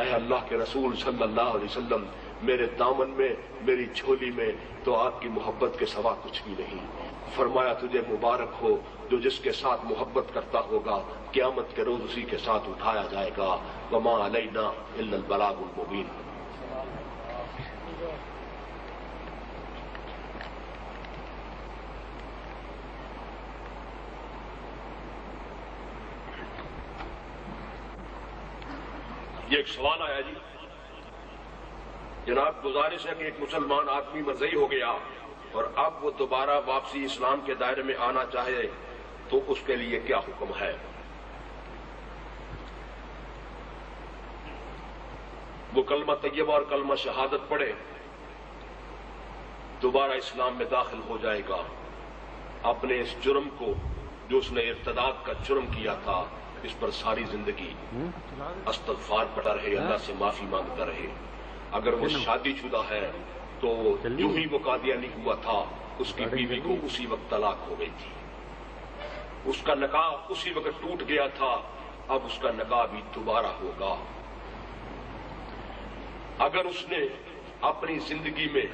اے اللہ کے رسول صلی اللہ علیہ وسلم، میرے دامن میں، میری جھولی میں تو آپ کی محبت کے سوا کچھ بھی نہیں۔ فرمایا تجھے مبارک ہو جو جس کے ساتھ محبت کرتا ہوگا، قیامت کے روز اسی کے ساتھ اٹھایا جائے گا۔ وما علینا الا البلاغ المبین۔ یہ ایک سوال آیا جی، جناب گزارش ہے کہ ایک مسلمان آدمی مرضی ہو گیا اور اب وہ دوبارہ واپسی اسلام کے دائرے میں آنا چاہے تو اس کے لیے کیا حکم ہے؟ وہ کلمہ طیبہ اور کلمہ شہادت پڑھے، دوبارہ اسلام میں داخل ہو جائے گا، اپنے اس جرم کو جو اس نے ارتداد کا جرم کیا تھا اس پر ساری زندگی استغفار پڑھتا رہے، اللہ سے معافی مانگتا رہے۔ اگر وہ شادی شدہ ہے تو جو ہی وہ قادیانی ہوا تھا اس کی بیوی کو اسی وقت طلاق ہو گئی تھی، اس کا نکاح اسی وقت ٹوٹ گیا تھا، اب اس کا نکاح بھی دوبارہ ہوگا۔ اگر اس نے اپنی زندگی میں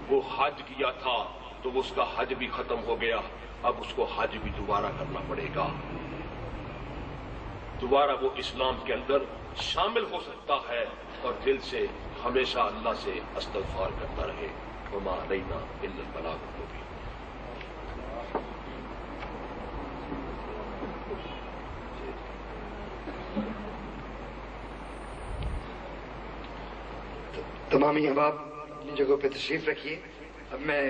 وہ حج کیا تھا تو اس کا حج بھی ختم ہو گیا، اب اس کو حج بھی دوبارہ کرنا پڑے گا، دوبارہ وہ اسلام کے اندر شامل ہو سکتا ہے اور دل سے ہمیشہ اللہ سے استغفار کرتا رہے۔ وما علینا الا البلاغ المبین۔ تمام احباب اپنی جگہوں پہ تشریف رکھیے۔ اب میں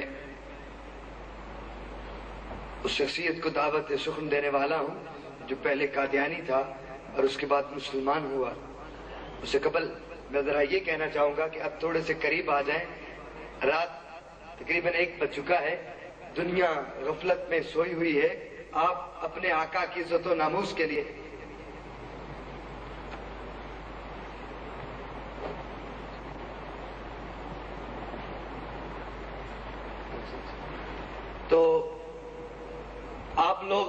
اس شخصیت کو دعوت سخن دینے والا ہوں جو پہلے قادیانی تھا اور اس کے بعد مسلمان ہوا۔ اس سے قبل میں ذرا یہ کہنا چاہوں گا کہ اب تھوڑے سے قریب آ جائیں، رات تقریباً 1 بج چکا ہے، دنیا غفلت میں سوئی ہوئی ہے، آپ اپنے آقا کی عزت و ناموس کے لیے تو آپ لوگ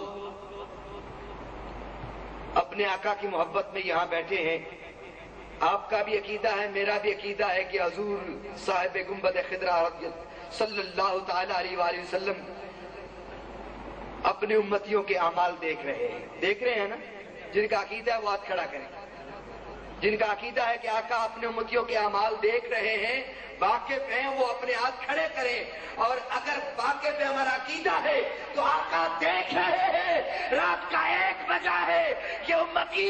اپنے آقا کی محبت میں یہاں بیٹھے ہیں، آپ کا بھی عقیدہ ہے، میرا بھی عقیدہ ہے کہ حضور صاحب گنبد خضرا صلی اللہ تعالی علیہ وآلہ وسلم اپنے امتیوں کے اعمال دیکھ رہے ہیں نا؟ جن کا عقیدہ ہے وہ ہاتھ کھڑا کریں، جن کا عقیدہ ہے کہ آقا اپنے امتیوں کے اعمال دیکھ رہے ہیں، واقف ہیں، وہ اپنے ہاتھ کھڑے کریں۔ اور اگر واقف ہے ہمارا عقیدہ ہے تو آقا دیکھ رہے ہیں، رات کا 1 بجا ہے، یہ امتی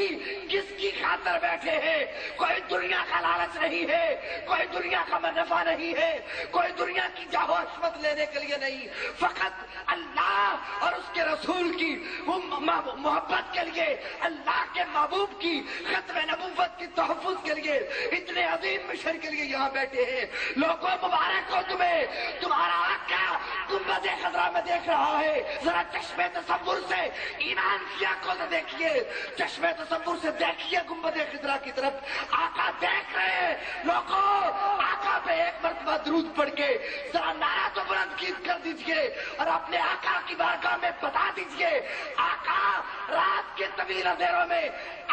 کس کی خاطر بیٹھے ہیں؟ کوئی دنیا کا لالچ نہیں ہے، کوئی دنیا کا منافع نہیں ہے، کوئی دنیا کی جاہ و عظمت لینے کے لیے نہیں، فقط اللہ اور اس کے رسول کی محبت کے لیے، اللہ کے محبوب کی ختم نبوت کی تحفظ کے لیے، اتنے عظیم مشن کے لیے یہاں بیٹھے ہیں۔ لوگوں مبارک ہو تمہیں، تمہارا آقا گنبد خضرا میں دیکھ رہا ہے۔ ذرا چشمے تصور سے ایمان کی آنکھوں سے دیکھیے، چشمے تصور سے دیکھیے گنبد خضرا کی طرف، آقا دیکھ رہے ہیں۔ لوگوں آقا پہ 1 مرتبہ درود پڑھ کے ذرا نعرہ تو بلند کر دیجئے اور اپنے آقا کی بارگاہ میں بتا دیجئے، آقا رات کے طویل اندھیروں میں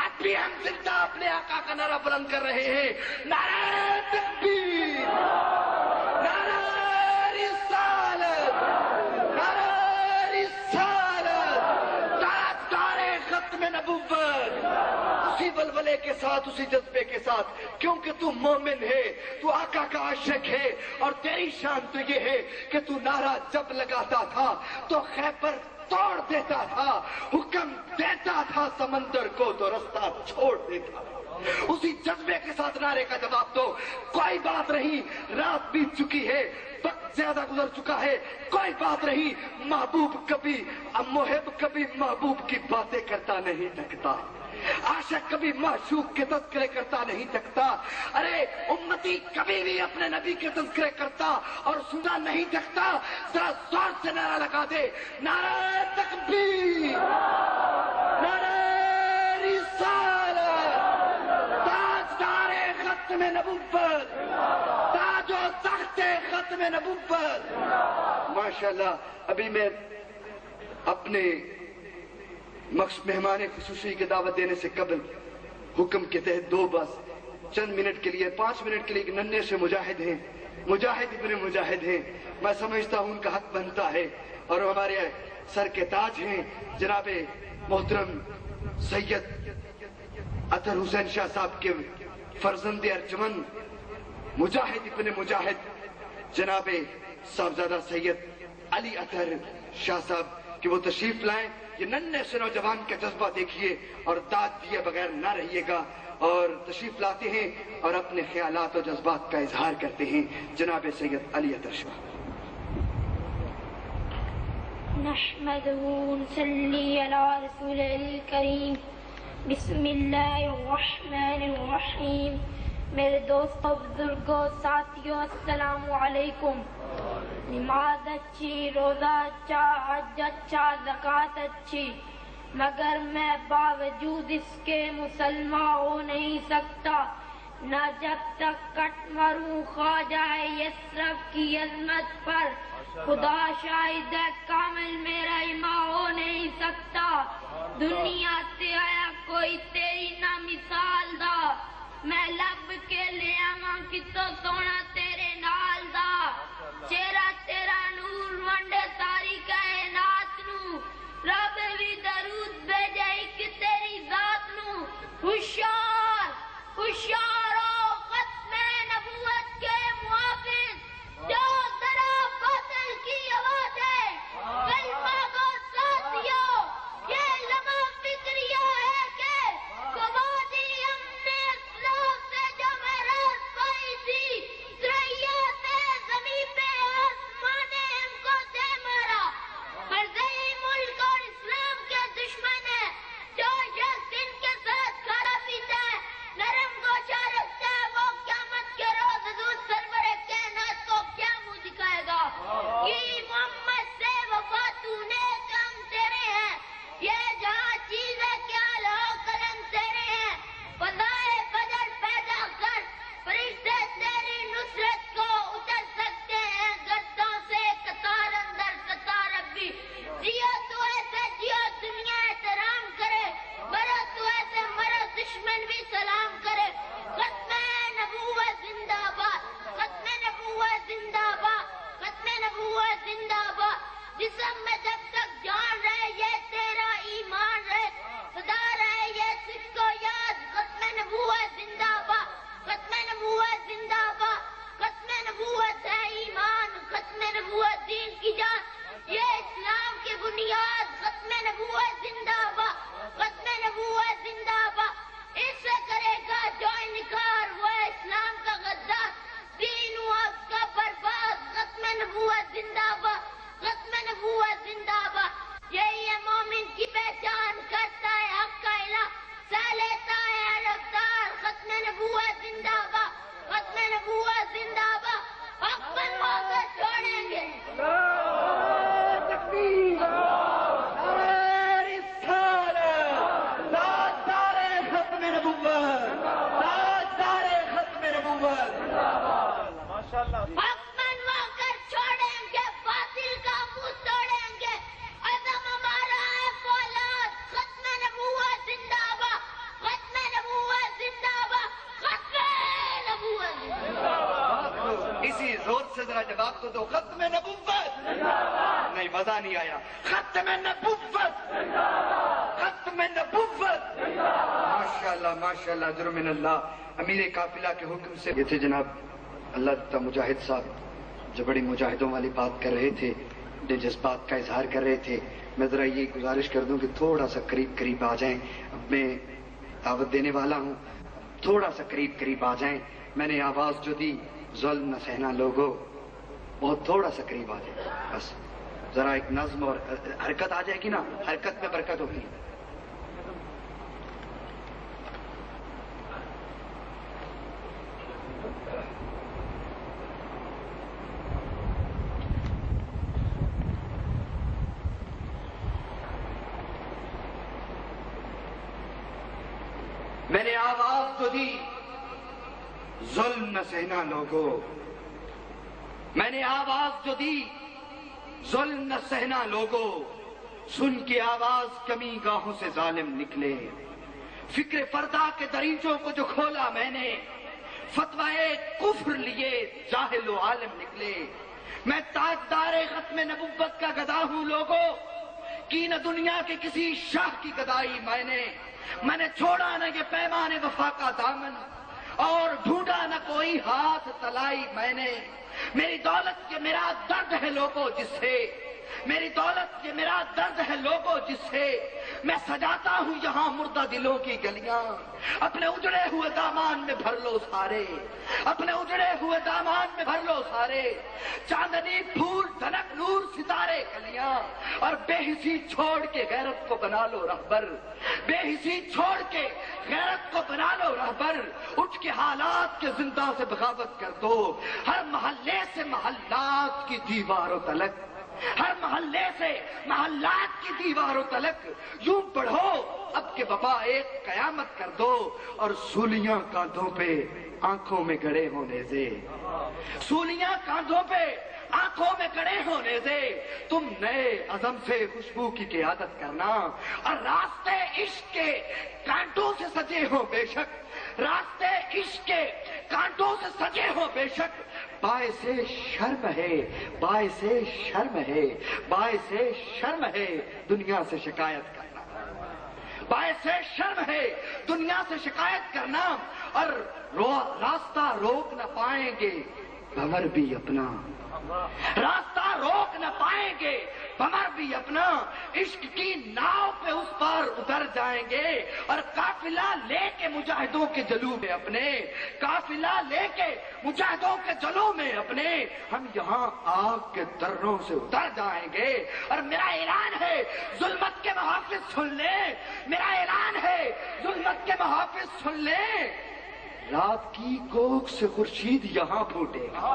اب بھی ہم زندہ اپنے آقا کا نعرہ بلند کر رہے ہیں۔ نعرہ تکبیر، نعرہ رسالت، نعرہ رسالت، تاجدار ختم نبوت، اسی ولولے کے ساتھ، اسی جذبے کے ساتھ، کیونکہ تو مومن ہے، تو آقا کا عاشق ہے، اور تیری شان تو یہ ہے کہ تو نعرہ جب لگاتا تھا تو خیبر توڑ دیتا تھا، حکم دیتا تھا سمندر کو تو رستہ چھوڑ دیتا تھا۔ اسی جذبے کے ساتھ نعرے کا جواب دو۔ کوئی بات نہیں، رات بیت چکی ہے، وقت زیادہ گزر چکا ہے، کوئی بات نہیں، محبوب کبھی، محب کبھی محبوب کی باتیں کرتا نہیں تھکتا، عاشق کبھی معشوق کے تذکرے کرتا نہیں تھکتا۔ ارے امتی کبھی بھی اپنے نبی کے تذکرے کرتا اور سنا نہیں تھکتا۔ ذرا زور سے نعرہ لگا دے، نعرہ تکبیر، نعرہ رسالت، تاجدار ختم نبوت، تاج و تخت ختم نبوت۔ ماشاءاللہ، ابھی میں اپنے مہمان خصوصی کی دعوت دینے سے قبل حکم کے تحت 2 بس چند منٹ کے لیے 5 منٹ کے لیے ایک ننھے سے مجاہد ہیں، مجاہد ابن مجاہد ہیں، میں سمجھتا ہوں ان کا حق بنتا ہے، اور ہمارے سر کے تاج ہیں جناب محترم سید اطہر حسین شاہ صاحب کے فرزند ارجمند مجاہد ابن مجاہد جناب صاحبزادہ سید علی اطہر شاہ صاحب کہ وہ تشریف لائیں۔ یہ ننھے سے نوجوان کا جذبہ دیکھیے اور داد دیے بغیر نہ رہیے گا، اور تشریف لاتے ہیں اور اپنے خیالات و جذبات کا اظہار کرتے ہیں جناب سید علی اطہر شاہ۔ نحمده ونصلي على رسوله الكريم بسم اللہ الرحمن الرحیم۔ میرے دوستوں، بزرگوں، ساتھیوں، السلام علیکم۔ نماز اچھی، روزہ اچھا، حج اچھا، زکوٰۃ اچھی، مگر میں باوجود اس کے مسلمان ہو نہیں سکتا نہ جب تک کٹ مروں خواجہ یسرف کی عظمت پر۔ خدا شاہد ہے کامل میرا ایمان ہو نہیں سکتا، دنیا سے آیا کوئی تیری نہ مثال دا، میں لب کے لے آواں کتوں سونا تیرے نال دا، چہرہ تیرا نور ونڈے ساری کائنات نو، رب بھی درود بھیجائی کہ تیری ذات نو۔ ہوشیار ہوشیار ہو ختم نبوت کے محافظ، جو ذرا باطل کی آواز ہے، کلمہ گو ساتھیوں، یہ لمحہ فکریہ ہے کہ گوادی ہم نے اسلام سے جو میراث پائی تھی، سریا سے زمین پہ آسمان نے ہم کو دے مارا، مرزائی ملک اور اسلام کے دشمن ہے، جو یک دن کے ساتھ کھانا پیتا ہے، نرم گوشہ رکھتا ہے، وہ قیامت کے روز حضور سرور کائنات کو کیا منہ دکھائے گا؟ یہ محمد سے وفا تو نے کام تیرے ہیں، یہ جہاں چیز ہے کیا لو قلم تیرے ہیں، فضائے بدر پیدا کر، فرشتے تیری نصرت کو اتر سکتے ہیں گردوں سے، قطار اندر قطار ربی، جیو تو ایسے جیو دنیا احترام کرے، مرو تو ایسے مرو دشمن بھی سلام کرے۔ ختم نبوت زندہ باد، ختم نبوت زندہ باد، ختم نبوت زندہ باد، جسم میں جب تک جان رہے یہ تیرا ایمان رہے، خدا رہے یہ سکھ کو یاد، ختم نبوت زندہ باد، ختم نبوت زندہ باد، ختم نبوت ہے ایمان، ختم نبوت دین کی جان، یہ اسلام کی بنیاد، ختم نبوت زندہ باد، ختم نبوت زندہ باد، اس سے کرے گا جو انکار وہ اسلام کا غدار، دین ہوا اس کا برباد، ختم نبوت زندہ باد، ختم نبوت زندہ باد، یہی ہے مومن کی پہچان، کرتا ہے حق کا اعلان، سہ لیتا ہے ہر رفتار، ختم نبوت زندہ باد، ختم نبوت زندہ باد، حق بنوا کر چھوڑیں گے۔ حق منوا کر چھوڑیں گے، باطل کا منہ توڑیں گے، عزم ہمارا ہے فولاد، ختم نبوت زندہ باد، ختم نبوت زندہ باد، ختم نبوت زندہ باد۔ اسی زور سے ذرا جواب تو دو، ختم نبوت نہیں، مزہ نہیں آیا، ختم نبوت، ختم نبوت، ماشاءاللہ ماشاءاللہ، جرم من اللہ۔ امیر قافلہ کے حکم سے یہ تھے جناب اللہ تعالیٰ مجاہد صاحب، جو بڑی مجاہدوں والی بات کر رہے تھے، جو جذبات کا اظہار کر رہے تھے۔ میں ذرا یہ گزارش کر دوں کہ تھوڑا سا قریب آ جائیں، اب میں دعوت دینے والا ہوں، تھوڑا سا قریب آ جائیں۔ میں نے آواز جو دی ظلم نہ سہنا لوگو، بہت تھوڑا سا قریب آ جائیں، بس ذرا ایک نظم اور حرکت آ جائے گی نا، حرکت میں برکت ہوتی ہے۔ میں نے آواز تو دی ظلم نہ سہنا لوگو، میں نے آواز جو دی ظلم نہ سہنا لوگو، سن کے آواز کمی گاہوں سے ظالم نکلے، فکر فردا کے دریچوں کو جو کھولا میں نے، فتوائے کفر لیے جاہل و عالم نکلے. میں تاجدار ختم نبوت کا گدا ہوں لوگوں، کی نہ دنیا کے کسی شاہ کی گدائی میں نے چھوڑا نہ یہ پیمان وفا کا دامن، اور ڈھونڈا نہ کوئی ہاتھ تلائی میں نے. میری دولت یہ میرا درد ہے لوگوں جس سے، میری دولت یہ میرا درد ہے لوگوں جس سے میں سجاتا ہوں یہاں مردہ دلوں کی گلیاں. اپنے اجڑے ہوئے دامان میں بھر لو سارے، اپنے اجڑے ہوئے دامان میں بھر لو سارے، چاندنی پھول دھنک نور ستارے کلیاں. اور بے حسی چھوڑ کے غیرت کو بنا لو رہبر، بے حسی چھوڑ کے غیرت کو بنا لو رہبر. اٹھ کے حالات کے زندہ سے بغاوت کر دو، ہر محلے سے محلات کی دیواروں تلک، ہر محلے سے محلات کی دیواروں تلک یوں بڑھو اب کے وبا ایک قیامت کر دو. اور سولیاں کاندھوں پہ آنکھوں میں گڑے ہونے سے، سولیاں کاندھوں پہ آنکھوں میں گڑے ہونے سے تم نئے عزم سے خوشبو کی قیادت کرنا. اور راستے عشق کے کانٹوں سے سجے ہو بے شک، راستے عشق کے کانٹوں سے سجے ہو بے شک، باعث شرم ہے، باعث شرم ہے، باعث شرم ہے دنیا سے شکایت کرنا، باعث شرم ہے دنیا سے شکایت کرنا. اور راستہ روک نہ پائیں گے بھنور بھی اپنا، راستہ روک نہ پائیں گے بھنور بھی اپنا. عشق کی ناؤ پہ اس پار اتر جائیں گے اور قافلہ لے کے مجاہدوں کے جلو میں اپنے، قافلہ لے کے مجاہدوں کے جلو میں اپنے ہم یہاں آگ کے دروں سے اتر جائیں گے. اور میرا اعلان ہے ظلمت کے محافظ سن لیں، میرا اعلان ہے ظلمت کے محافظ سن لیں. رات کی کوکھ سے خورشید یہاں پھوٹے گا،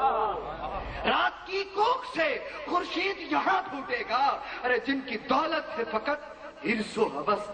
رات کی کوکھ سے خورشید یہاں پھوٹے گا. ارے جن کی دولت ہے فقط حرص و ہوس